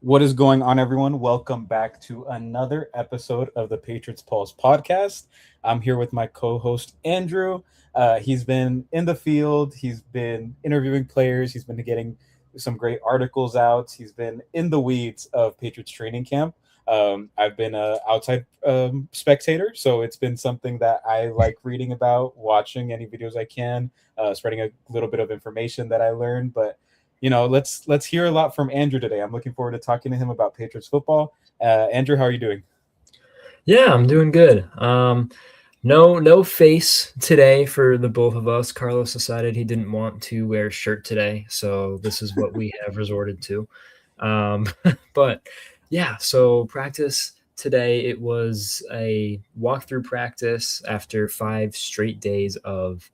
What is going on, everyone? Welcome back to another episode of the Patriots Pulse podcast. I'm here with my co host, Andrew. He's been in the field, he's been interviewing players, he's been getting some great articles out, he's been in the weeds of Patriots training camp. I've been an outside spectator, so it's been something that I like reading about, watching any videos I can, spreading a little bit of information that I learned. But let's hear a lot from Andrew today. I'm looking forward to talking to him about Patriots football. Andrew, how are you doing? Yeah, I'm doing good. No face today for the both of us. Carlos decided he didn't want to wear a shirt today, so this is what we have resorted to. Um, but yeah, so practice today, it was a walkthrough practice after 5 straight days of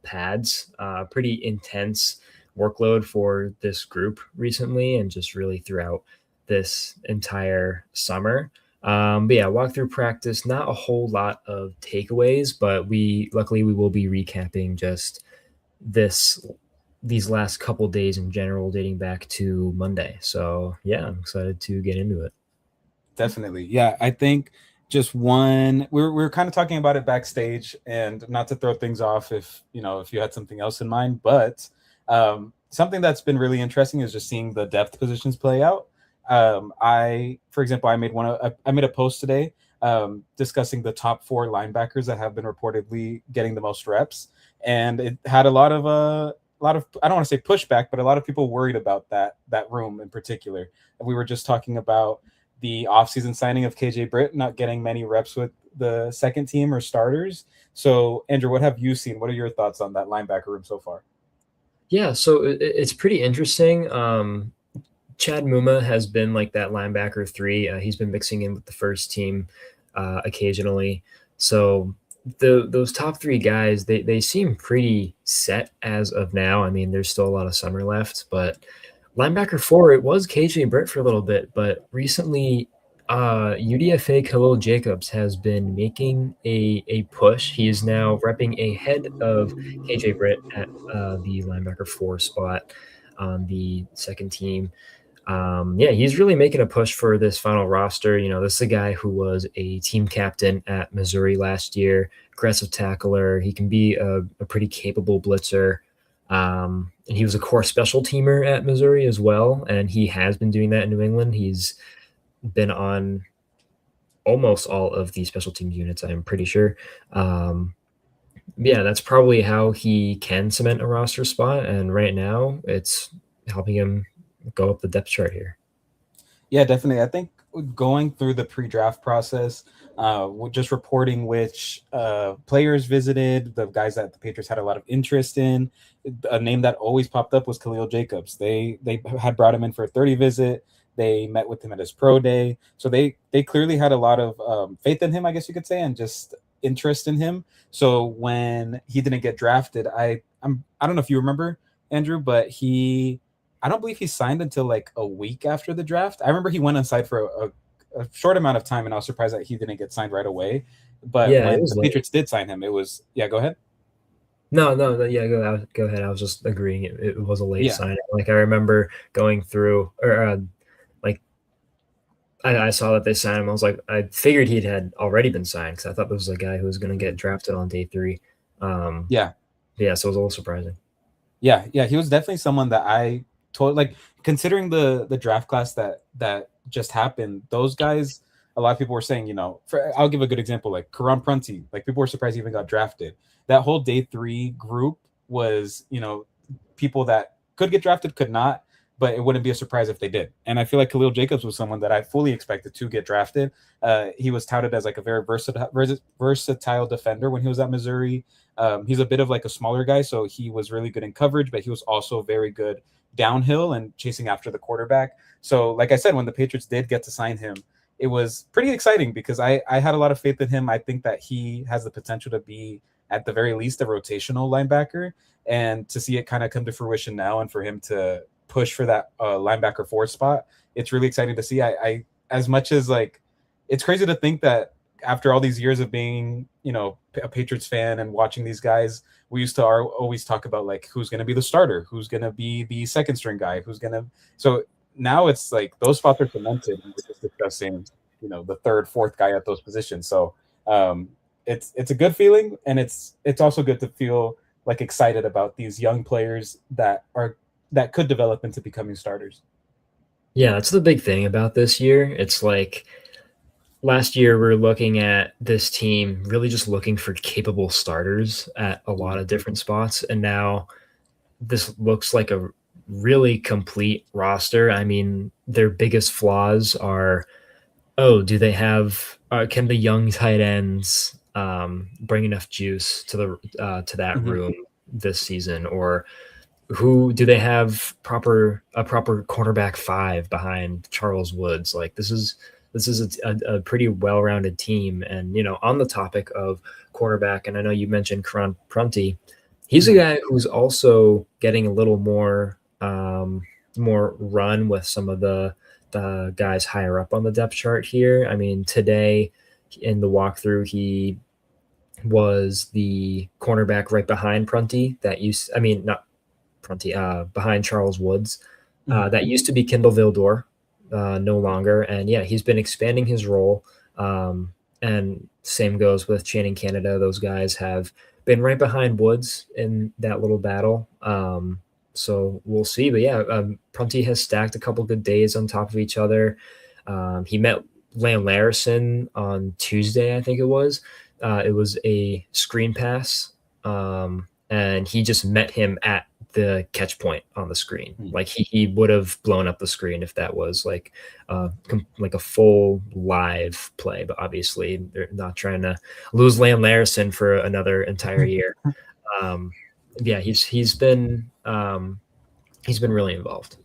pads. Pretty intense workload for this group recently, and just really throughout this entire summer. But yeah, walkthrough practice, not a whole lot of takeaways, but we will be recapping just this these last couple days in general, dating back to Monday. So yeah, I'm excited to get into it. Definitely. Yeah, I think just one we're kind of talking about it backstage, and not to throw things off if you had something else in mind, but something that's been really interesting is just seeing the depth positions play out. For example, I made a post today discussing the top four linebackers that have been reportedly getting the most reps, and it had a lot of I don't want to say pushback, but a lot of people worried about that room in particular. We were just talking about the offseason signing of KJ Britt not getting many reps with the second team or starters. So, Andrew, what have you seen? What are your thoughts on that linebacker room so far? Yeah, so it's pretty interesting. Chad Muma has been like that linebacker three. He's been mixing in with the first team occasionally. So those top three guys, they seem pretty set as of now. I mean, there's still a lot of summer left, but linebacker four, it was KJ Britt for a little bit, but recently UDFA Khalil Jacobs has been making a push. He is now repping ahead of KJ Britt at the linebacker four spot on the second team. Yeah, he's really making a push for this final roster. This is a guy who was a team captain at Missouri last year, aggressive tackler. He can be a pretty capable blitzer. And he was a core special teamer at Missouri as well, and he has been doing that in New England. He's been on almost all of the special teams units, I'm pretty sure. Um, yeah, that's probably how he can cement a roster spot, and right now it's helping him go up the depth chart here. Yeah, definitely. I think going through the pre-draft process, just reporting which players visited, the guys that the Patriots had a lot of interest in. A name that always popped up was Khalil Jacobs. They had brought him in for a 30 visit. They met with him at his pro day, so they clearly had a lot of faith in him, I guess you could say, and just interest in him. So when he didn't get drafted, I don't know if you remember, Andrew, but I don't believe he signed until like a week after the draft. I remember he went inside for a short amount of time, and I was surprised that he didn't get signed right away. But Yeah, it when was the late. Patriots did sign him, it was yeah. Go ahead. No, yeah, go ahead. I was just agreeing. It was a late Yeah, signing. Like I remember going through, or like I saw that they signed him. I was like, I figured he had already been signed because I thought this was a guy who was going to get drafted on day three. Um, yeah, yeah, so it was a little surprising. yeah. He was definitely someone that I told like considering the draft class that just happened. Those guys, a lot of people were saying, I'll give a good example like Karan Prunty. Like people were surprised he even got drafted. That whole day three group was people that could get drafted, could not, but it wouldn't be a surprise if they did. And I feel like Khalil Jacobs was someone that I fully expected to get drafted. He was touted as like a very versatile defender when he was at Missouri. He's a bit of like a smaller guy, so he was really good in coverage, but he was also very good downhill and chasing after the quarterback. So, like I said, when the Patriots did get to sign him, it was pretty exciting because I had a lot of faith in him. I think that he has the potential to be, at the very least, a rotational linebacker. And to see it kind of come to fruition now, and for him to push for that linebacker four spot, it's really exciting to see. I as much as like, it's crazy to think that after all these years of being, a Patriots fan and watching these guys, we used to always talk about like who's going to be the starter, who's going to be the second string guy, who's going to. So now it's like those spots are cemented. And we're just discussing, the third, fourth guy at those positions. So um, it's a good feeling, and it's also good to feel like excited about these young players that could develop into becoming starters. Yeah, that's the big thing about this year. It's like last year we're looking at this team really just looking for capable starters at a lot of different spots, and now this looks like a really complete roster. I mean, their biggest flaws are, oh, do they have can the young tight ends bring enough juice to that Mhm. room this season, or who do they have a proper cornerback five behind Charles Woods? Like this is a pretty well-rounded team. And on the topic of cornerback, and I know you mentioned Karan Prunty, he's a Mhm. guy who's also getting a little more run with some of the guys higher up on the depth chart here. I mean, today in the walkthrough, he was the cornerback right behind Prunty. I mean, not Prunty, behind Charles Woods. Mhm. That used to be Kendall Vildor, no longer. And yeah, he's been expanding his role. And same goes with Channing Canada. Those guys have been right behind Woods in that little battle. So we'll see. But yeah, Prunty has stacked a couple good days on top of each other. He met Lamb Larison on Tuesday, I think it was. It was a screen pass, and he just met him at the catch point on the screen. Mhm. Like he would have blown up the screen if that was like a full live play. But obviously, they're not trying to lose Lamb Larison for another entire year. Um, yeah, he's been really involved.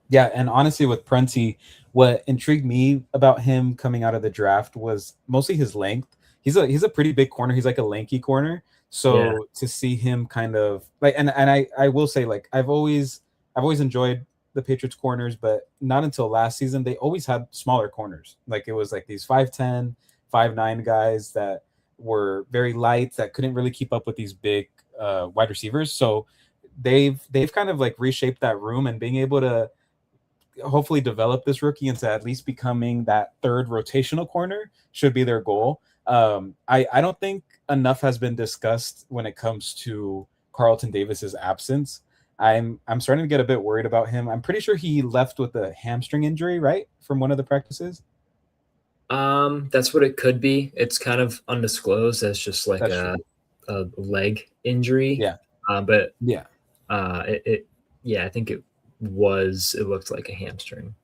Yeah, and honestly, with Prunty, what intrigued me about him coming out of the draft was mostly his length. He's a pretty big corner. He's like a lanky corner. Yeah. So to see him kind of like, and I will say, like, I've always enjoyed the Patriots corners, but not until last season they always had smaller corners. Like it was like these 5'10", 5'9" guys that were very light that couldn't really keep up with these big wide receivers. So they've kind of like reshaped that room, and being able to hopefully develop this rookie into at least becoming that third rotational corner should be their goal. I don't think enough has been discussed when it comes to Carlton Davis's absence. I'm starting to get a bit worried about him. I'm pretty sure he left with a hamstring injury, right, from one of the practices. That's what it could be. It's kind of undisclosed as just like That's true. a leg injury. Yeah, But yeah, it yeah, I think it looked like a hamstring.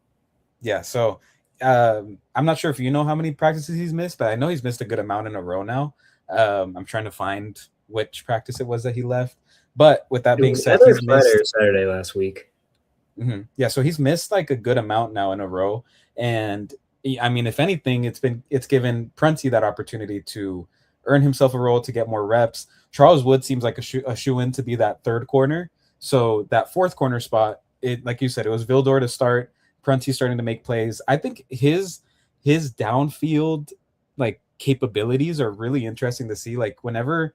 yeah. So I'm not sure if you know how many practices he's missed, but I know he's missed a good amount in a row now. I'm trying to find which practice it was that he left. But with that It being was said, either he's Friday or missed. Saturday last week. Yeah, so he's missed like a good amount now in a row, and I mean, if anything, it's given Prunty that opportunity to earn himself a role to get more reps. Charles Wood seems like a shoe in to be that third corner. So that fourth corner spot, it like you said, it was Vildor to start. Prunty starting to make plays. I think his downfield like capabilities are really interesting to see. Like whenever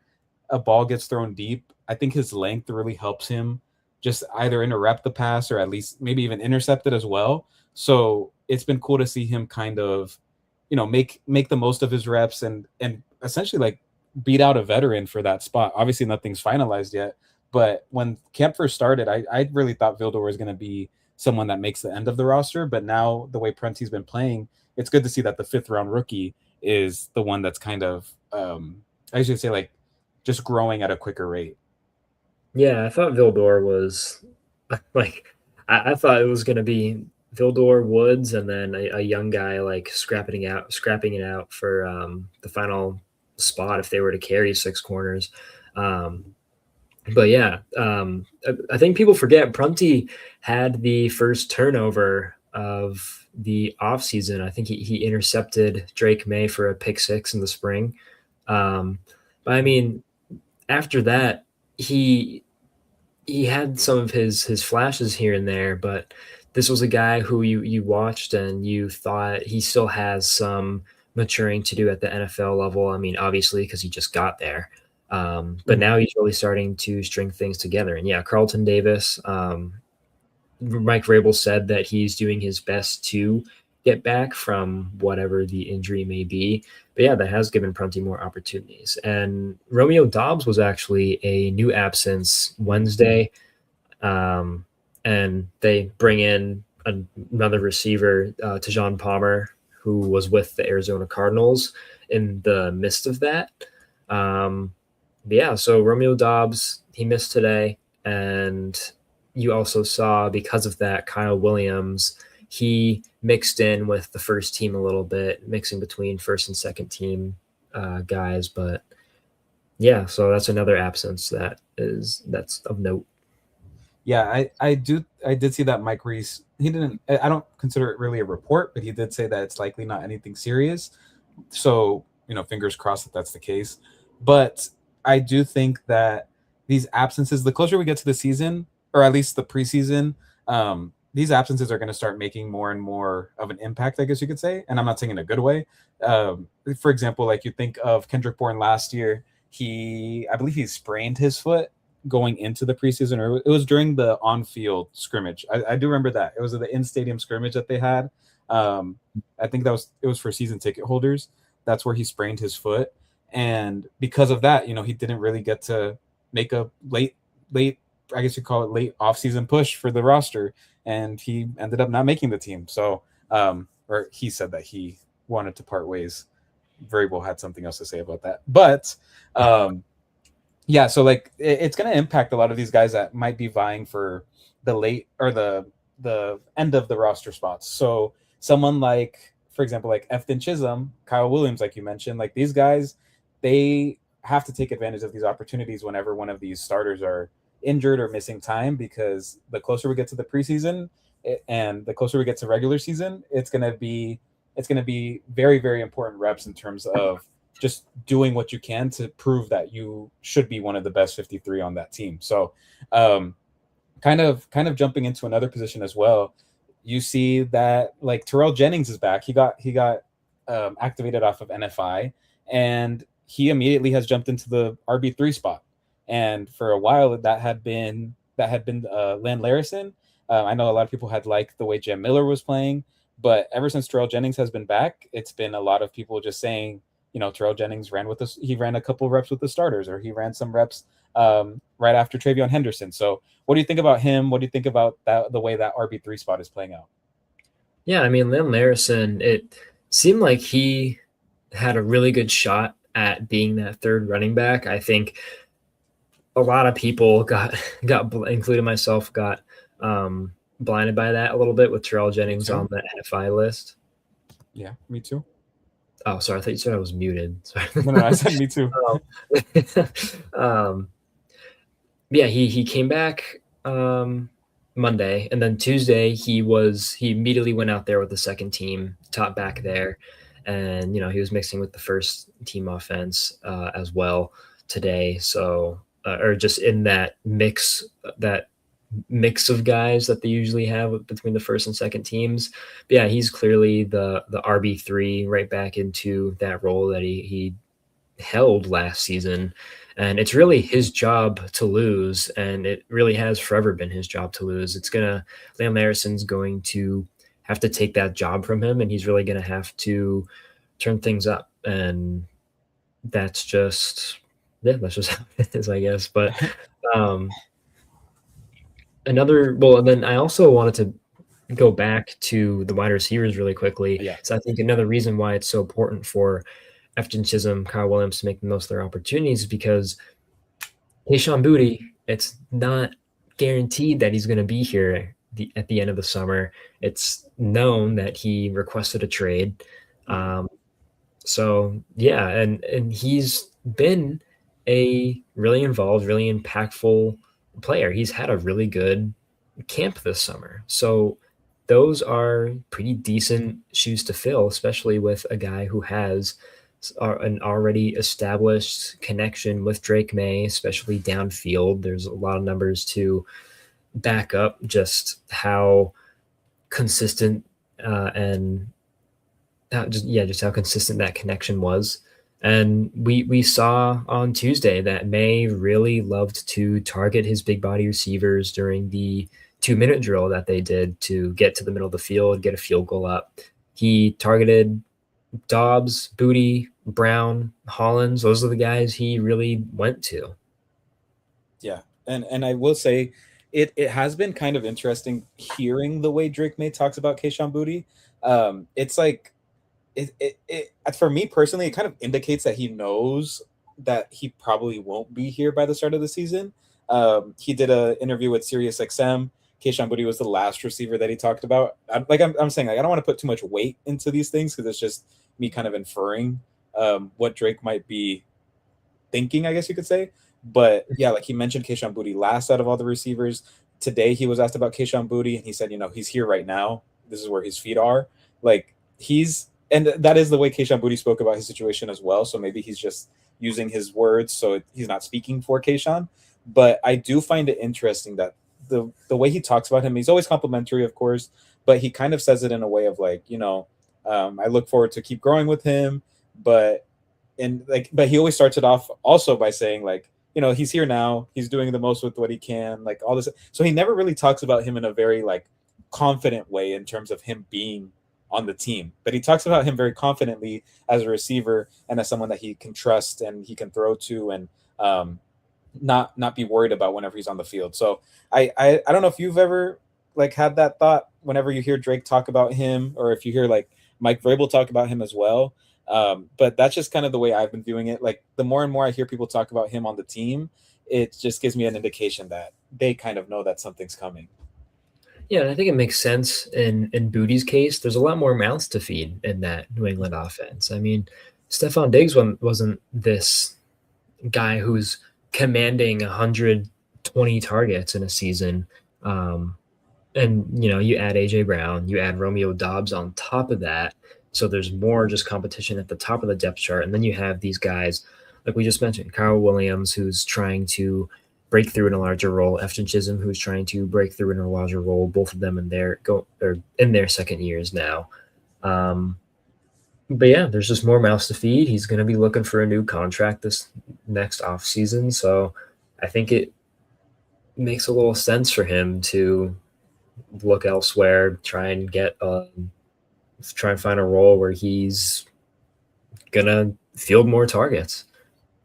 a ball gets thrown deep, I think his length really helps him just either interrupt the pass or at least maybe even intercept it as well. So it's been cool to see him kind of, make the most of his reps and essentially like beat out a veteran for that spot. Obviously, nothing's finalized yet, but when camp first started, I really thought Vildor was going to be someone that makes the end of the roster. But now the way Prenti's been playing, it's good to see that the fifth round rookie is the one that's kind of, I should say, like just growing at a quicker rate. Yeah, I thought Vildor was like I thought it was gonna be Vildor Woods and then a young guy like scrapping it out for the final spot if they were to carry six corners. Um, but yeah, I think people forget Prunty had the first turnover of the offseason. I think he intercepted Drake May for a pick six in the spring. But I mean, after that, he he had some of his flashes here and there, but this was a guy who you watched and you thought he still has some maturing to do at the NFL level. I mean, obviously because he just got there, but Mhm. now he's really starting to string things together. And yeah, Carlton Davis, Mike Vrabel said that he's doing his best to get back from whatever the injury may be. But yeah, that has given Prunty more opportunities. And Romeo Dobbs was actually a new absence Wednesday. And they bring in another receiver, Tajon Palmer, who was with the Arizona Cardinals in the midst of that. Yeah, so Romeo Dobbs, he missed today. And you also saw, because of that, Kyle Williams, he mixed in with the first team a little bit, mixing between first and second team guys. But yeah, so that's another absence that's of note. Yeah, I did see that Mike Reese. He didn't. I don't consider it really a report, but he did say that it's likely not anything serious. So fingers crossed that that's the case. But I do think that these absences, the closer we get to the season, or at least the preseason, these absences are going to start making more and more of an impact, I guess you could say. And I'm not saying in a good way. For example, like you think of Kendrick Bourne last year, I believe he sprained his foot going into the preseason, or it was during the on-field scrimmage. I do remember that. It was the in-stadium scrimmage that they had. I think it was for season ticket holders. That's where he sprained his foot, and because of that, he didn't really get to make a late, I guess you call it late off-season push for the roster, and he ended up not making the team. So, or he said that he wanted to part ways. Vrabel had something else to say about that, but yeah, so like it's going to impact a lot of these guys that might be vying for the late or the end of the roster spots. So someone like, for example, like Efton Chisholm, Kyle Williams, like you mentioned, like these guys, they have to take advantage of these opportunities whenever one of these starters are injured or missing time, because the closer we get to the preseason and the closer we get to regular season, it's going to be very, very important reps in terms of just doing what you can to prove that you should be one of the best 53 on that team. So kind of jumping into another position as well, you see that like Terrell Jennings is back. He got activated off of NFI, and he immediately has jumped into the RB3 spot. And for a while that had been Len Larison. I know a lot of people had liked the way Jim Miller was playing, but ever since Terrell Jennings has been back, it's been a lot of people just saying, Terrell Jennings ran with us. He ran a couple reps with the starters, or he ran some reps right after Travion Henderson. So what do you think about him? What do you think about the way that RB3 spot is playing out? Yeah, I mean, Len Larison, it seemed like he had a really good shot at being that third running back. I think a lot of people got including myself, got blinded by that a little bit with Terrell Jennings on the NFI list. Yeah, me too. Oh, sorry. I thought you said I was muted. Sorry. No, I said me too. Yeah, he came back Monday, and then Tuesday he immediately went out there with the second team, top back there, and he was mixing with the first team offense as well today. So or just in that mix of guys that they usually have between the first and second teams. But yeah, he's clearly the RB3 right back into that role that he held last season. And it's really his job to lose, and it really has forever been his job to lose. Len Larison's going to have to take that job from him, and he's really going to have to turn things up. And that's just how it is, I guess. But and then I also wanted to go back to the wide receivers really quickly. Yeah. So I think another reason why it's so important for Efton Chisholm, Kyle Williams to make the most of their opportunities is because Kayshon Boutte, it's not guaranteed that he's going to be here at the end of the summer. It's known that he requested a trade. So yeah, and he's been a really involved, really impactful player. He's had a really good camp this summer. So those are pretty decent shoes to fill, especially with a guy who has an already established connection with Drake May, especially downfield. There's a lot of numbers to back up just how consistent just how consistent that connection was. And we saw on Tuesday that May really loved to target his big body receivers during the 2-minute drill that they did to get to the middle of the field, get a field goal up. He targeted Dobbs, Booty, Brown, Hollins. Those are the guys he really went to. Yeah, and I will say, it has been kind of interesting hearing the way Drake May talks about Keishon Booty. It's like for me personally, it kind of indicates that he knows that he probably won't be here by the start of the season. He did an interview with SiriusXM. Keishon Booty was the last receiver that he talked about. I'm saying, like, I don't want to put too much weight into these things because it's just me kind of inferring what Drake might be thinking, I guess you could say. But yeah, like he mentioned Keishon Booty last out of all the receivers. Today he was asked about Keishon Booty and he said, he's here right now. This is where his feet are. Like and that is the way Keishon Booty spoke about his situation as well. So maybe he's just using his words, so he's not speaking for Keishon. But I do find it interesting that the way he talks about him, he's always complimentary, of course, but he kind of says it in a way of like, I look forward to keep growing with him, but but he always starts it off also by saying, like, he's here now, he's doing the most with what he can, like all this. So he never really talks about him in a very like confident way in terms of him being on the team, but he talks about him very confidently as a receiver and as someone that he can trust and he can throw to, and not be worried about whenever he's on the field. So I don't know if you've ever like had that thought whenever you hear Drake talk about him, or if you hear like Mike Vrabel talk about him as well. But that's just kind of the way I've been viewing it. Like the more and more I hear people talk about him on the team, it just gives me an indication that they kind of know that something's coming. Yeah, and I think it makes sense in Booty's case. There's a lot more mouths to feed in that New England offense. I mean, Stephon Diggs wasn't this guy who's commanding 120 targets in a season. And you add AJ Brown, you add Romeo Dobbs on top of that. So there's more just competition at the top of the depth chart. And then you have these guys, like we just mentioned, Kyle Williams, who's trying to break through in a larger role, Efton Chisholm, who's trying to break through in a larger role, both of them in their second years now. But yeah, there's just more mouths to feed. He's going to be looking for a new contract this next offseason. So I think it makes a little sense for him to look elsewhere, try and find a role where he's gonna field more targets.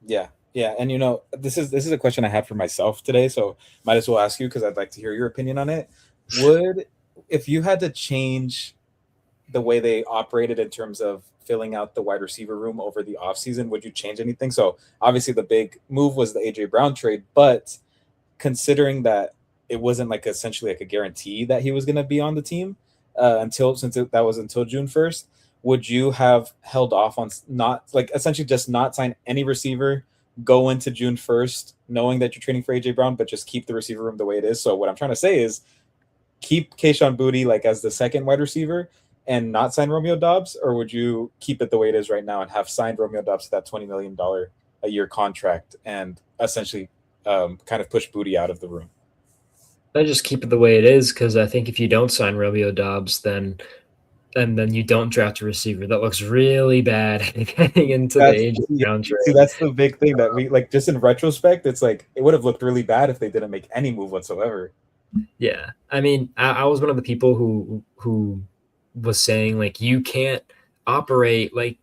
Yeah. And this is a question I had for myself today, so might as well ask you because I'd like to hear your opinion on it. If you had to change the way they operated in terms of filling out the wide receiver room over the offseason, would you change anything? So obviously the big move was the AJ Brown trade, but considering that it wasn't like essentially like a guarantee that he was going to be on the team that was until June 1st, would you have held off on not like essentially just not sign any receiver, go into June 1st knowing that you're trading for AJ Brown, but just keep the receiver room the way it is? So what I'm trying to say is keep Keishon Booty like as the second wide receiver and not sign Romeo Dobbs, or would you keep it the way it is right now and have signed Romeo Dobbs to that $20 million a year contract and essentially kind of push Booty out of the room? I just keep it the way it is because I think if you don't sign Romeo Dobbs, then you don't draft a receiver, that looks really bad getting into the AJ Brown trade. See, that's the big thing that we like. Just in retrospect, it's like it would have looked really bad if they didn't make any move whatsoever. Yeah, I mean, I was one of the people who was saying like you can't operate like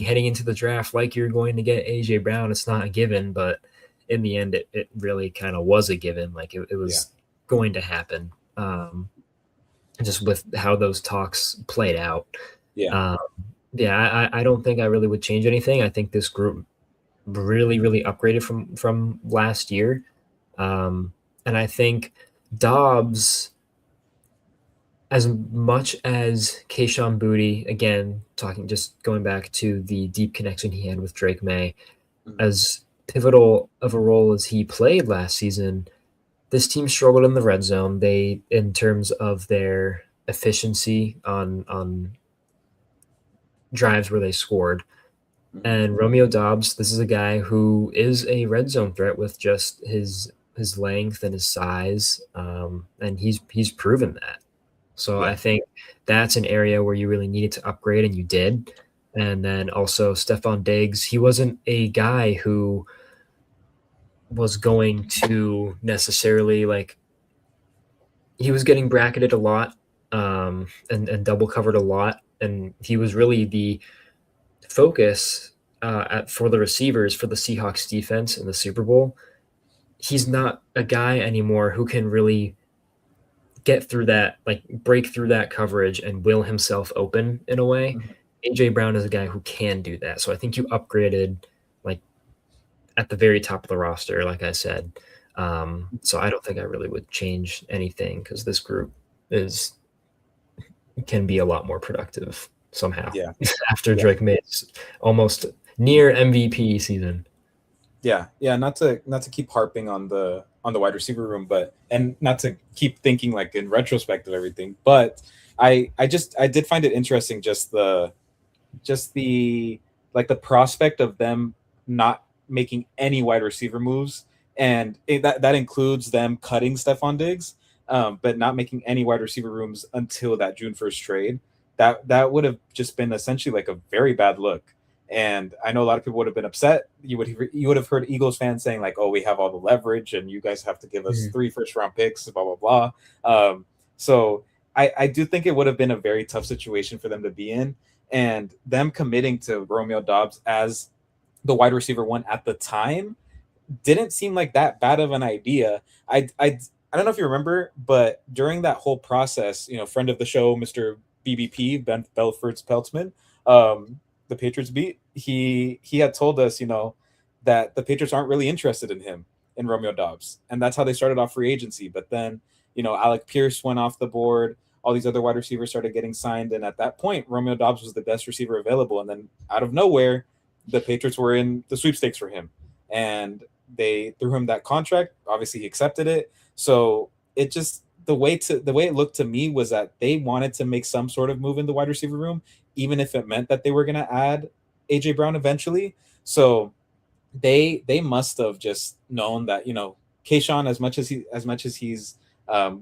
heading into the draft like you're going to get AJ Brown. It's not a given, but in the end, it really kind of was a given. Like it was going to happen. Just with how those talks played out. Yeah. I don't think I really would change anything. I think this group really, really upgraded from last year. And I think Dobbs, as much as Keishon Booty, again, going back to the deep connection he had with Drake May, as pivotal of a role as he played last season, this team struggled in the red zone. They, in terms of their efficiency on drives where they scored. And Romeo Dobbs, this is a guy who is a red zone threat with just his length and his size, and he's proven that. So I think that's an area where you really needed to upgrade, and you did. And then also Stephon Diggs, he wasn't a guy who was going to necessarily he was getting bracketed a lot, and double covered a lot, and he was really the focus for the receivers for the Seahawks defense in the Super Bowl. He's not a guy anymore who can really get through that, like break through that coverage and will himself open in a way. Mhm. AJ Brown is a guy who can do that. So I think you upgraded like at the very top of the roster, like I said. So I don't think I really would change anything because this group is can be a lot more productive somehow Yeah, after yeah. Drake May's almost near MVP season. Yeah, yeah, not to keep harping on the wide receiver room, but and not to keep thinking like in retrospect of everything, but I did find it interesting just the like the prospect of them not making any wide receiver moves, and that includes them cutting Stephon Diggs, but not making any wide receiver rooms until that June 1st trade. That would have just been essentially like a very bad look. And I know a lot of people would have been upset. You would have heard Eagles fans saying like, "Oh, we have all the leverage, and you guys have to give us Mhm. 3 first-round picks," blah blah blah. So I do think it would have been a very tough situation for them to be in, and them committing to Romeo Dobbs as the wide receiver one at the time didn't seem like that bad of an idea. I don't know if you remember, but during that whole process, friend of the show, Mr. BBP, Ben Belford Peltzman, the Patriots beat, he had told us, that the Patriots aren't really interested in him, in Romeo Dobbs. And that's how they started off free agency. But then, Alec Pierce went off the board, all these other wide receivers started getting signed, and at that point, Romeo Dobbs was the best receiver available. And then out of nowhere, the Patriots were in the sweepstakes for him. And they threw him that contract. Obviously, he accepted it. So it just the way it looked to me was that they wanted to make some sort of move in the wide receiver room, even if it meant that they were going to add AJ Brown eventually. So they must have just known that Kayshawn, as much as he's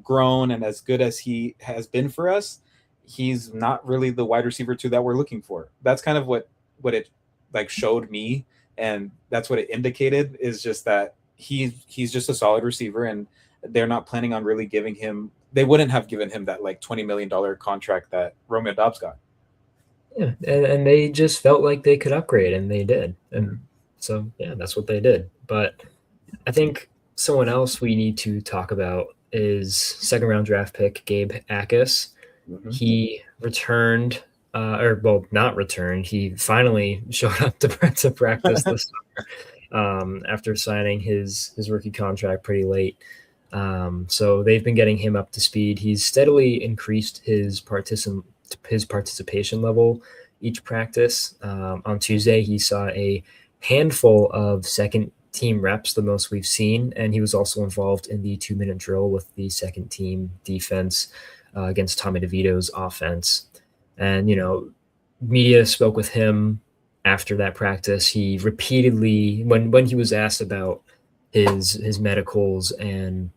grown and as good as he has been for us, he's not really the wide receiver two that we're looking for. That's kind of what it like showed me, and that's what it indicated, is just that he's just a solid receiver, and they're not planning on really giving him. They wouldn't have given him that like $20 million contract that Romeo Dobbs got. Yeah, and they just felt like they could upgrade, and they did. And Mhm. so, yeah, that's what they did. But I think someone else we need to talk about is second round draft pick Gabe Akis. Mhm. He returned, or well, not returned. He finally showed up to practice this summer after signing his rookie contract pretty late. So they've been getting him up to speed. He's steadily increased his participation level each practice. On Tuesday, he saw a handful of second team reps, the most we've seen, and he was also involved in the 2 minute drill with the second team defense against Tommy DeVito's offense. And media spoke with him after that practice. He repeatedly, when he was asked about his medicals and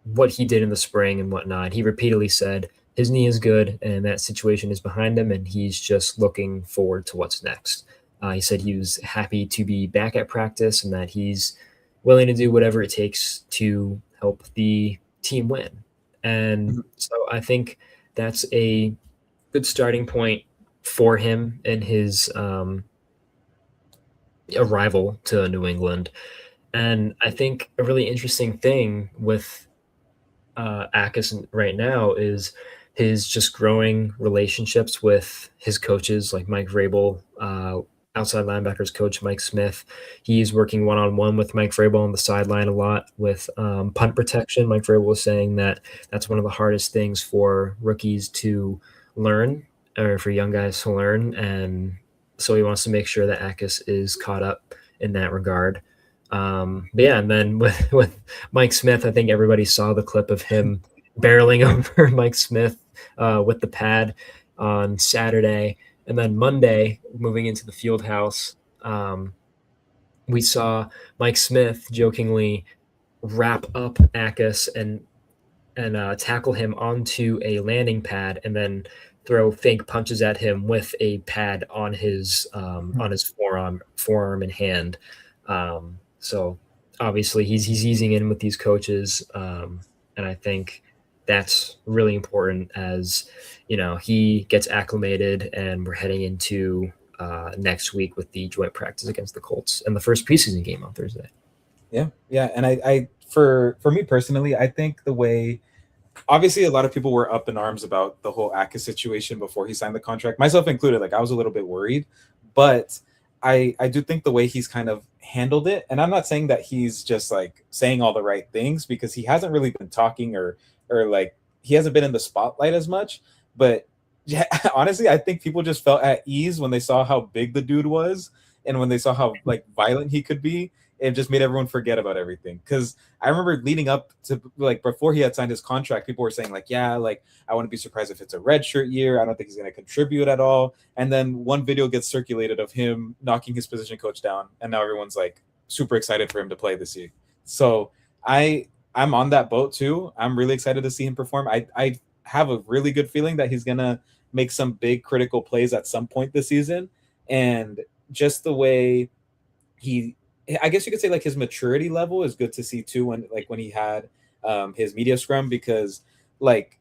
what he did in the spring and whatnot, he repeatedly said his knee is good and that situation is behind him, and he's just looking forward to what's next. He said he was happy to be back at practice and that he's willing to do whatever it takes to help the team win. And Mhm. so I think that's a good starting point for him in his arrival to New England. And I think a really interesting thing with Akis right now is his just growing relationships with his coaches, like Mike Vrabel, outside linebackers coach Mike Smith. He's working one on one with Mike Vrabel on the sideline a lot with punt protection. Mike Vrabel was saying that that's one of the hardest things for rookies to learn, or for young guys to learn, and so he wants to make sure that Akis is caught up in that regard. But yeah, and then with Mike Smith, I think everybody saw the clip of him barreling over Mike Smith with the pad on Saturday. And then Monday, moving into the field house, we saw Mike Smith jokingly wrap up Akis and tackle him onto a landing pad, and then throw fake punches at him with a pad on his forearm and hand. So obviously he's easing in with these coaches, and I think that's really important as, he gets acclimated and we're heading into next week with the joint practice against the Colts and the first preseason game on Thursday. Yeah, and I for me personally, I think the way obviously a lot of people were up in arms about the whole Aka situation before he signed the contract, myself included. Like I was a little bit worried, but I do think the way he's kind of handled it, and I'm not saying that he's just like saying all the right things because he hasn't really been talking or like he hasn't been in the spotlight as much. But yeah, honestly, I think people just felt at ease when they saw how big the dude was and when they saw how like violent he could be. It just made everyone forget about everything. Because I remember leading up to like before he had signed his contract, people were saying like, yeah, like I wouldn't be surprised if it's a red shirt year. I don't think he's going to contribute at all. And then one video gets circulated of him knocking his position coach down, and now everyone's like super excited for him to play this year. So I'm on that boat too. I'm really excited to see him perform. I have a really good feeling that he's gonna make some big critical plays at some point this season, and just the way he I guess you could say like his maturity level is good to see too when he had his media scrum because like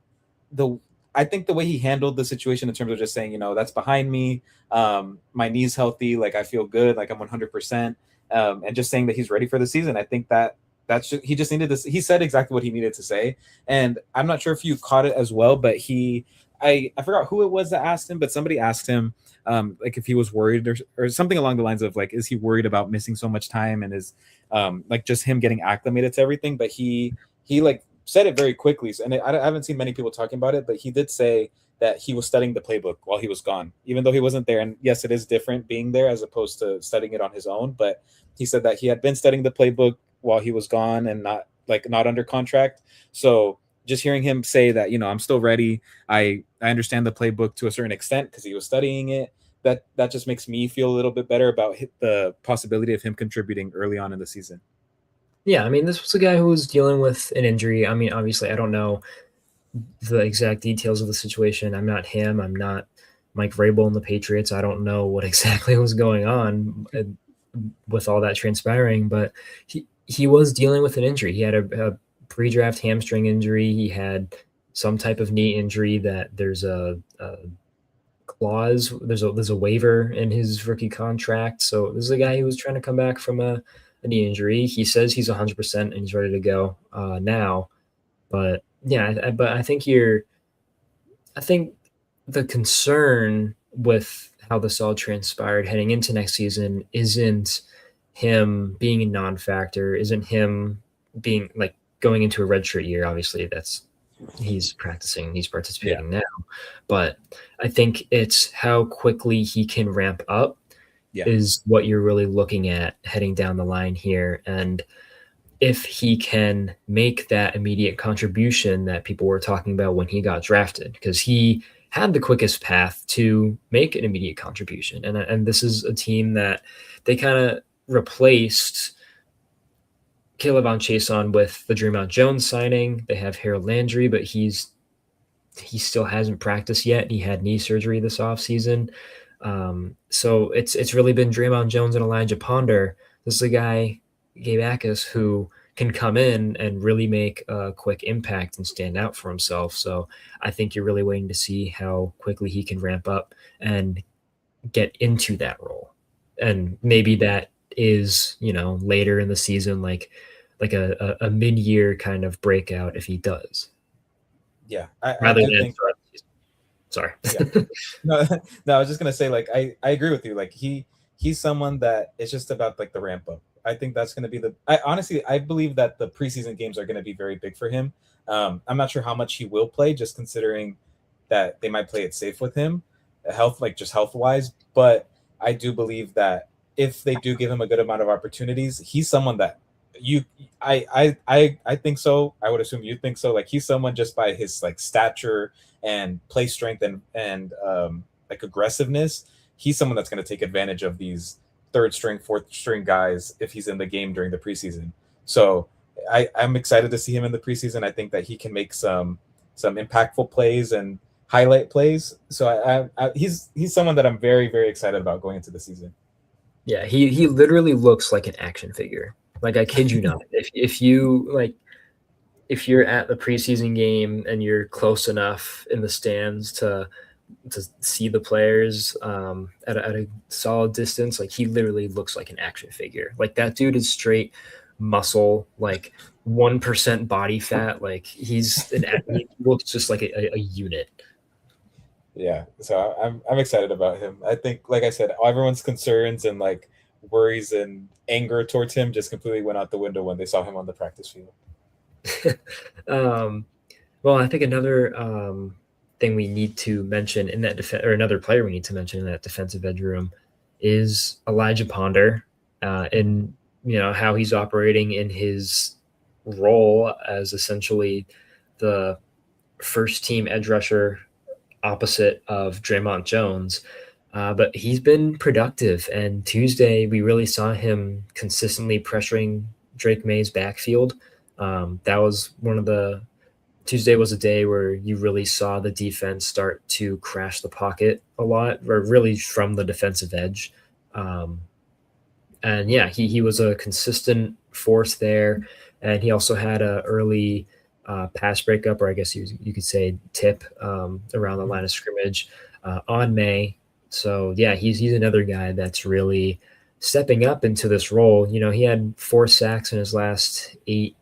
the I think the way he handled the situation in terms of just saying, that's behind me, my knee's healthy, like I feel good, like I'm 100%, and just saying that he's ready for the season. I think he just needed this. He said exactly what he needed to say, and I'm not sure if you caught it as well, but I forgot who it was that asked him, but somebody asked him like if he was worried or something along the lines of like, is he worried about missing so much time and is like just him getting acclimated to everything? But he like said it very quickly, and I haven't seen many people talking about it, but he did say that he was studying the playbook while he was gone, even though he wasn't there. And yes, it is different being there as opposed to studying it on his own. But he said that he had been studying the playbook while he was gone and not under contract. So just hearing him say that, I'm still ready. I understand the playbook to a certain extent because he was studying it. That just makes me feel a little bit better about the possibility of him contributing early on in the season. Yeah, I mean, this was a guy who was dealing with an injury. I mean, obviously, I don't know the exact details of the situation. I'm not him. I'm not Mike Vrabel and the Patriots. I don't know what exactly was going on with all that transpiring, but he was dealing with an injury. He had a pre-draft hamstring injury. He had some type of knee injury that there's a clause, there's a waiver in his rookie contract. So this is a guy who was trying to come back from a knee injury. He says he's 100% and he's ready to go now. But yeah, but I think the concern with how this all transpired heading into next season isn't him being a non-factor, isn't him being like going into a redshirt year. Obviously, he's practicing, he's participating now. But I think it's how quickly he can ramp up is what you're really looking at heading down the line here. And if he can make that immediate contribution that people were talking about when he got drafted, because he had the quickest path to make an immediate contribution. And this is a team that they kind of replaced Caleb on Chason with the Dreamount Jones signing. They have Harold Landry, but he still hasn't practiced yet. He had knee surgery this offseason. So it's really been Dreamount Jones and Elijah Ponder. This is a guy, Gabe Akis, who can come in and really make a quick impact and stand out for himself. So I think you're really waiting to see how quickly he can ramp up and get into that role. And maybe that is, later in the season, like a mid-year kind of breakout if he does. Yeah, Rather I than think. Sorry. Yeah. No, no, I was just gonna say like I agree with you. Like he's someone that it's just about like the ramp up. I think that's gonna be I honestly I believe that the preseason games are gonna be very big for him. I'm not sure how much he will play, just considering that they might play it safe with him, health wise. But I do believe that if they do give him a good amount of opportunities, he's someone that you I think so. I would assume you think so. Like he's someone just by his like stature and play strength and like aggressiveness, he's someone that's going to take advantage of these third string, fourth string guys if he's in the game during the preseason. So I'm excited to see him in the preseason. I think that he can make some impactful plays and highlight plays. So he's someone that I'm very, very excited about going into the season. Yeah, he literally looks like an action figure. Like I kid you not. If you like if you're at the preseason game and you're close enough in the stands to see the players at a solid distance, like he literally looks like an action figure. Like that dude is straight muscle, like 1% body fat. Like he looks just like a unit. Yeah, so I'm excited about him. I think, like I said, everyone's concerns and like worries and anger towards him just completely went out the window when they saw him on the practice field. um, well, I think another thing we need to mention in that defense, or another player we need to mention in that defensive edge room, is Elijah Ponder, and how he's operating in his role as essentially the first team edge rusher opposite of Draymond Jones. But he's been productive. And Tuesday, we really saw him consistently pressuring Drake May's backfield. That was one of the Tuesday was a day where you really saw the defense start to crash the pocket a lot, or really from the defensive edge. Um, and yeah, he was a consistent force there, and he also had a early pass breakup, or I guess you could say tip around the line of scrimmage on May. So yeah, he's another guy that's really stepping up into this role. He had 4 sacks in his last 8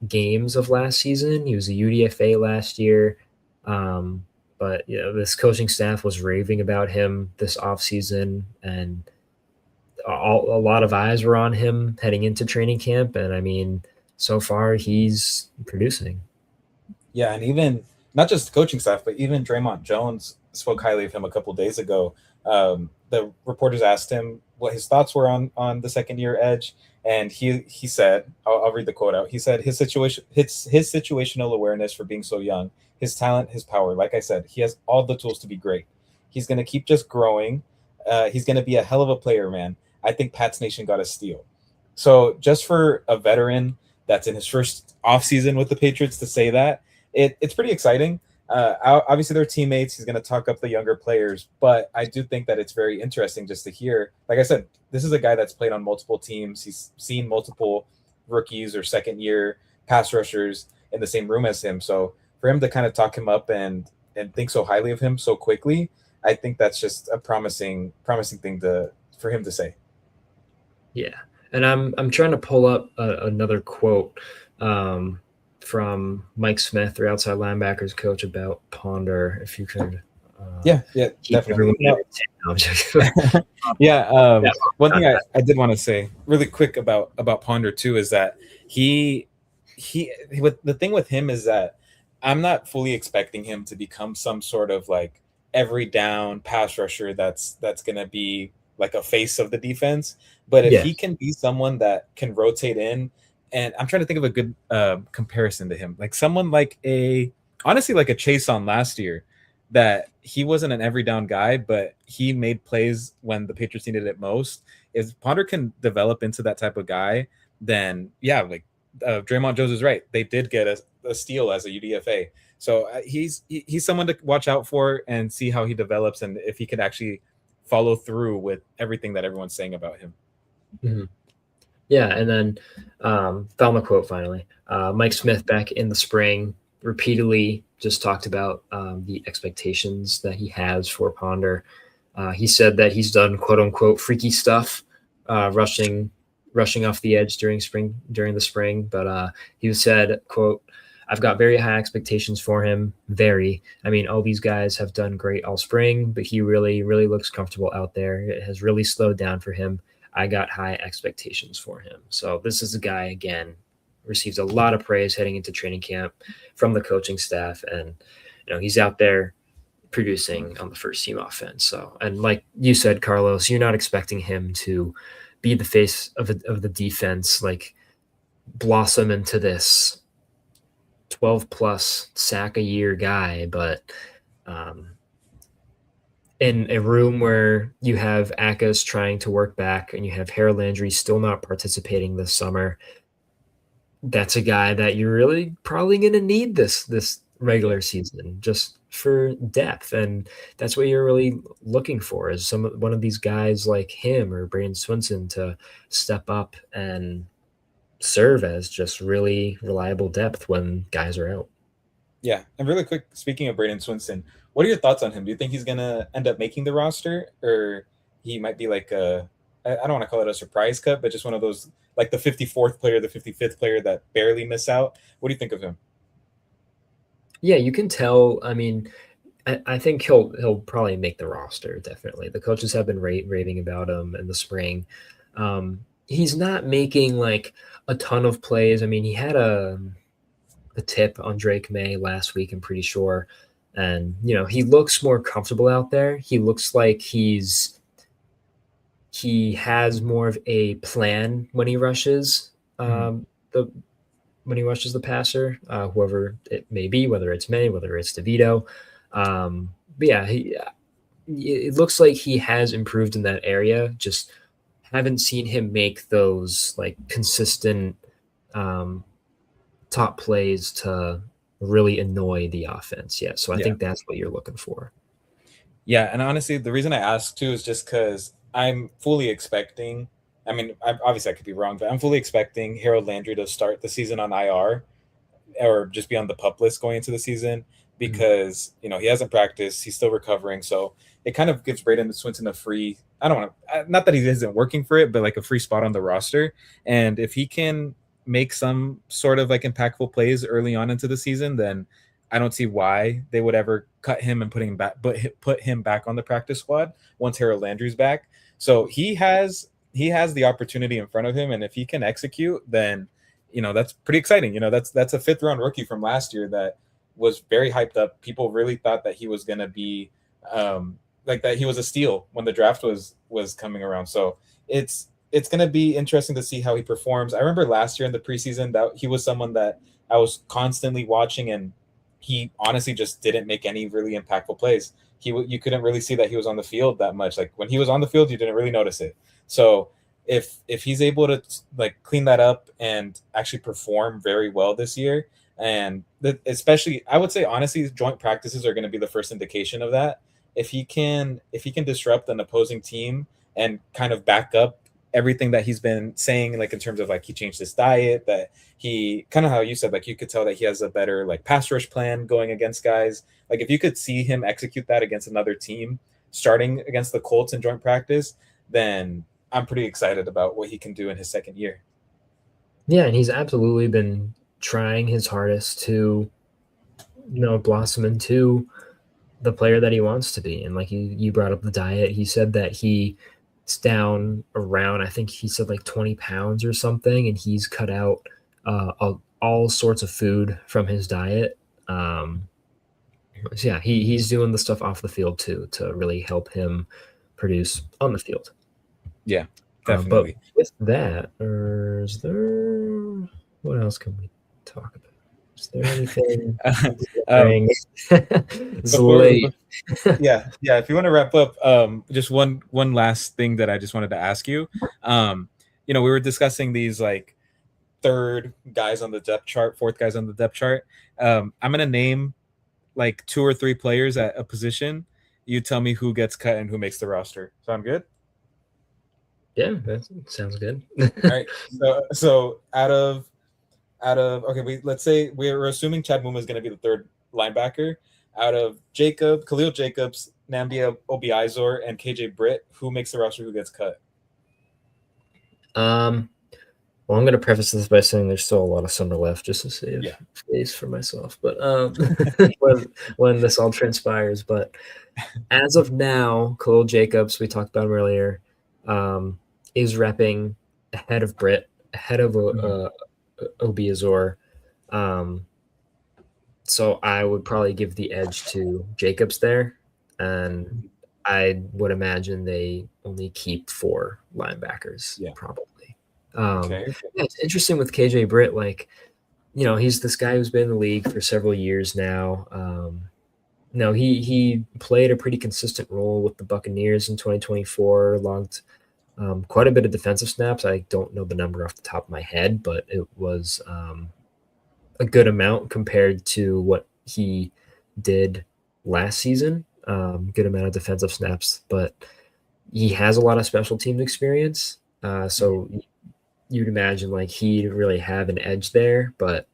games of last season. He was a UDFA last year. But this coaching staff was raving about him this offseason, and a lot of eyes were on him heading into training camp. And I mean, so far he's producing. Yeah, and even not just the coaching staff, but even Draymond Jones spoke highly of him a couple days ago. The reporters asked him what his thoughts were on the second year edge, and he said, I'll read the quote out. He said his situational awareness for being so young, his talent, his power. Like I said, he has all the tools to be great. He's going to keep just growing. He's going to be a hell of a player, man. I think Pat's Nation got a steal. So just for a veteran that's in his first offseason with the Patriots to say that, it's pretty exciting. Obviously, they're teammates. He's going to talk up the younger players, but I do think that it's very interesting just to hear. Like I said, this is a guy that's played on multiple teams. He's seen multiple rookies or second year pass rushers in the same room as him. So for him to kind of talk him up and think so highly of him so quickly, I think that's just a promising thing for him to say. Yeah, and I'm trying to pull up another quote from Mike Smith, their outside linebackers coach, about Ponder. If you could, Yeah, definitely. Yeah, one thing I did want to say really quick about Ponder too is that what the thing with him is that I'm not fully expecting him to become some sort of like every down pass rusher that's gonna be like a face of the defense. But if Yeah, he can be someone that can rotate in, and I'm trying to think of a good comparison to him, like someone like honestly like a Chase on last year, that he wasn't an every down guy, but he made plays when the Patriots needed it most. If Ponder can develop into that type of guy, then yeah, like Draymond Jones is right. They did get a steal as a UDFA. So he's someone to watch out for and see how he develops and if he could actually follow through with everything that everyone's saying about him. mm-hmm. Yeah, and then found the quote finally. Mike Smith back in the spring repeatedly just talked about the expectations that he has for Ponder. He said that he's done quote unquote freaky stuff, rushing off the edge during the spring. But he said, quote, "I've got very high expectations for him. Very. I mean, all these guys have done great all spring, but he really, really looks comfortable out there. It has really slowed down for him. I got high expectations for him." So this is a guy, again, receives a lot of praise heading into training camp from the coaching staff. And, he's out there producing on the first team offense. So, and like you said, Carlos, you're not expecting him to be the face of the defense, like blossom into this 12 plus sack a year guy. But in a room where you have Akkas trying to work back and you have Harold Landry still not participating this summer, that's a guy that you're really probably going to need this regular season just for depth. And that's what you're really looking for, is one of these guys like him or Brandon Swinson to step up and serve as just really reliable depth when guys are out. Yeah, and really quick, speaking of Braden Swinson, what are your thoughts on him? Do you think he's gonna end up making the roster, or he might be like a I don't want to call it a surprise cut, but just one of those like the 54th player, the 55th player that barely miss out? What do you think of him? Yeah, you can tell. I mean, I think he'll probably make the roster. Definitely, the coaches have been raving about him in the spring. He's not making like a ton of plays. I mean, he had a tip on Drake May last week, I'm pretty sure, and he looks more comfortable out there. He looks like he has more of a plan when he rushes Mhm. the when he rushes the passer, whoever it may be, whether it's May, whether it's DeVito. But yeah, it looks like he has improved in that area. Just haven't seen him make those like consistent um, top plays to really annoy the offense yet. So I Yeah. think that's what you're looking for. Yeah, and honestly, the reason I asked too is just because I'm fully expecting. I mean, obviously I could be wrong, but I'm fully expecting Harold Landry to start the season on IR or just be on the pup list going into the season Mhm. because he hasn't practiced, he's still recovering, so it kind of gives Braden Swinton a free. I don't want to, not that he isn't working for it, but like a free spot on the roster, and if he can make some sort of like impactful plays early on into the season, then I don't see why they would ever cut him and put him back on the practice squad once Harold Landry's back. So he has the opportunity in front of him, and if he can execute, then that's pretty exciting. That's a fifth round rookie from last year that was very hyped up. People really thought that he was going to be like that. He was a steal when the draft was coming around. So it's going to be interesting to see how he performs. I remember last year in the preseason that he was someone that I was constantly watching, and he honestly just didn't make any really impactful plays. You couldn't really see that he was on the field that much. Like when he was on the field, you didn't really notice it. So if he's able to like clean that up and actually perform very well this year, and especially I would say honestly joint practices are going to be the first indication of that. If he can disrupt an opposing team and kind of back up everything that he's been saying, like in terms of like he changed his diet, that he kind of how you said, like you could tell that he has a better like pass rush plan going against guys. Like if you could see him execute that against another team starting against the Colts in joint practice, then I'm pretty excited about what he can do in his second year. Yeah, and he's absolutely been trying his hardest to blossom into the player that he wants to be. And like you brought up the diet, he said that he's down around, I think he said like 20 pounds or something, and he's cut out all sorts of food from his diet. So yeah, he's doing the stuff off the field too to really help him produce on the field. Yeah, But definitely. with that, is there what else can we talk about? Is there anything um, glaring? It's before, late. yeah. If you want to wrap up, just one last thing that I just wanted to ask you. We were discussing these like third guys on the depth chart, fourth guys on the depth chart. I'm gonna name like two or three players at a position. You tell me who gets cut and who makes the roster. Sound good? Yeah, that sounds good. All right. So out of okay, let's say we're assuming Chad Muma is going to be the third linebacker. Out of Khalil Jacobs, Nambia Obiizor, and KJ Britt, who makes the roster? Who gets cut? um, well, I'm going to preface this by saying there's still a lot of summer left, just to save Yeah. face for myself. But when this all transpires, but as of now, Khalil Jacobs, we talked about him earlier, um, is repping ahead of Britt, ahead of Mhm. Obiazor. Um, so I would probably give the edge to Jacobs there, and I would imagine they only keep four linebackers Yeah. probably. Okay. Yeah, it's interesting with KJ Britt. Like, he's this guy who's been in the league for several years now. No, he played a pretty consistent role with the Buccaneers in 2024. Logged quite a bit of defensive snaps. I don't know the number off the top of my head, but it was a good amount compared to what he did last season. Good amount of defensive snaps, but he has a lot of special teams experience. So you'd imagine like he'd really have an edge there, but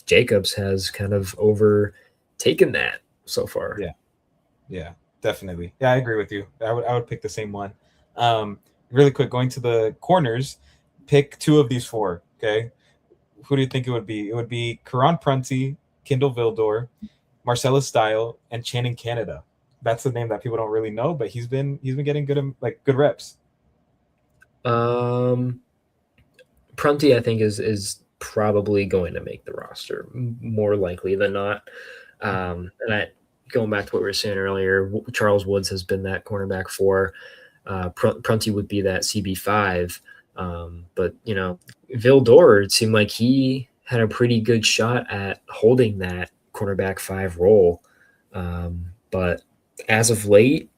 Jacobs has kind of overtaken that so far. Yeah, yeah, definitely. Yeah, I agree with you. I would pick the same one. Really quick, going to the corners, pick two of these four. Okay, who do you think it would be? It would be Karan Prunty, Kindle Vildor, Marcellus Style, and Channing Canada. That's the name that people don't really know, but he's been getting good reps. Um, Prunty, I think, is probably going to make the roster more likely than not. And I going back to what we were saying earlier, Charles Woods has been that cornerback for. Prunty would be that CB5. But Vildor, it seemed like he had a pretty good shot at holding that cornerback 5 role. But as of late,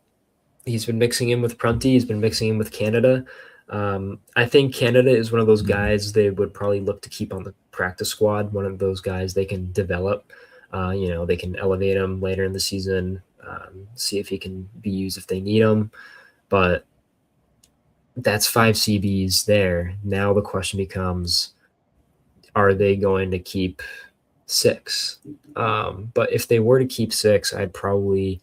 he's been mixing in with Prunty. He's been mixing in with Canada. I think Canada is one of those guys they would probably look to keep on the practice squad. One of those guys they can develop. They can elevate him later in the season, see if he can be used if they need him. But that's 5 CBs there. Now the question becomes, are they going to keep 6? But if they were to keep 6, I'd probably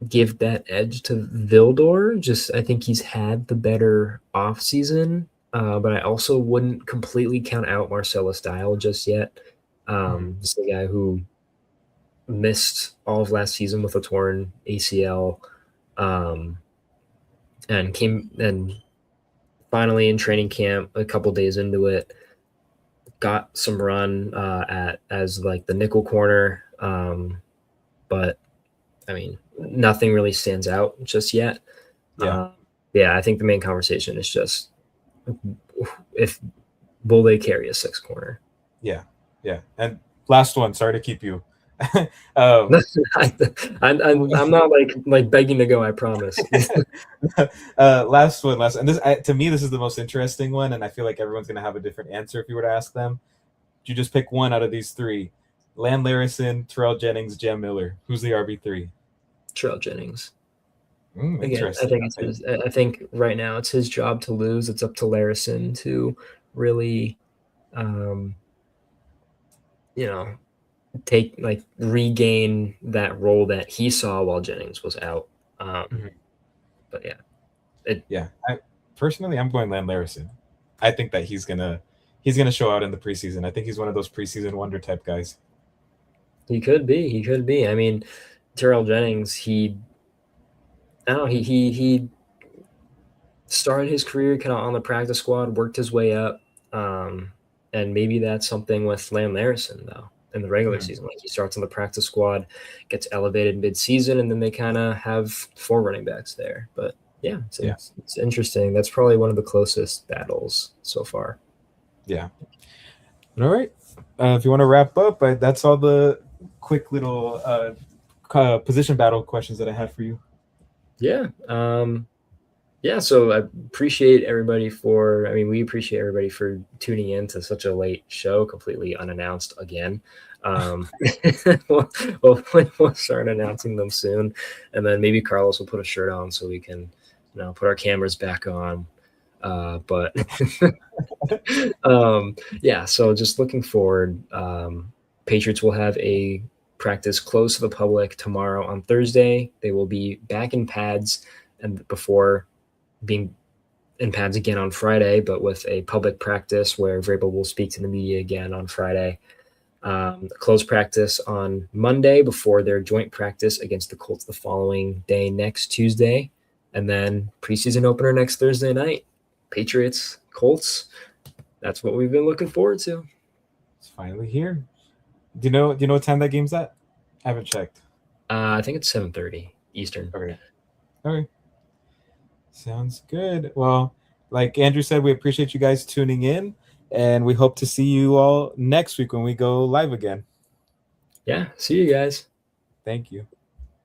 give that edge to Vildor. Just I think he's had the better off season, but I also wouldn't completely count out Marcellus Dial just yet. Just a guy who missed all of last season with a torn ACL, and came and finally in training camp a couple days into it got some run as like the nickel corner, but I mean nothing really stands out just yet. Yeah, I think the main conversation is just if will they carry a 6 corner. yeah, yeah. And last one. Sorry to keep you. I'm not like begging to go. I promise. Last one, and this to me this is the most interesting one, and I feel like everyone's gonna have a different answer if you were to ask them. You just pick one out of these three: Land Larison, Terrell Jennings, Jam Miller. Who's the RB3? Terrell Jennings. Again, I Interesting. think it's his. I think right now it's his job to lose. It's up to Larison to really, um, regain that role that he saw while Jennings was out. But yeah. Personally, I'm going Land Larison. I think that he's gonna show out in the preseason. I think he's one of those preseason wonder type guys. he could be. He could be. I mean, Terrell Jennings. I don't know. He started his career kind of on the practice squad, worked his way up, and maybe that's something with Lamb Larison though in the regular season. Like he starts on the practice squad, gets elevated mid-season, and then they kind of have 4 running backs there. But it's interesting. That's probably one of the closest battles so far. Yeah. All right. If you want to wrap up, that's all the quick little position battle questions that I had for you. Yeah. So I appreciate everybody we appreciate everybody for tuning in to such a late show, completely unannounced again. We'll start announcing them soon. And then maybe Carlos will put a shirt on so we can, put our cameras back on. But so just looking forward. Patriots will have a practice closed to the public tomorrow on Thursday. They will be back in pads and before being in pads again on Friday, but with a public practice where Vrabel will speak to the media again on Friday. Closed practice on Monday before their joint practice against the Colts the following day, next Tuesday. And then preseason opener next Thursday night. Patriots, Colts. That's what we've been looking forward to. It's finally here. Do you know what time that game's at? I haven't checked. I think it's 7:30 Eastern. Okay. Sounds good. Well, like Andrew said, we appreciate you guys tuning in, and we hope to see you all next week when we go live again. Yeah, see you guys. Thank you.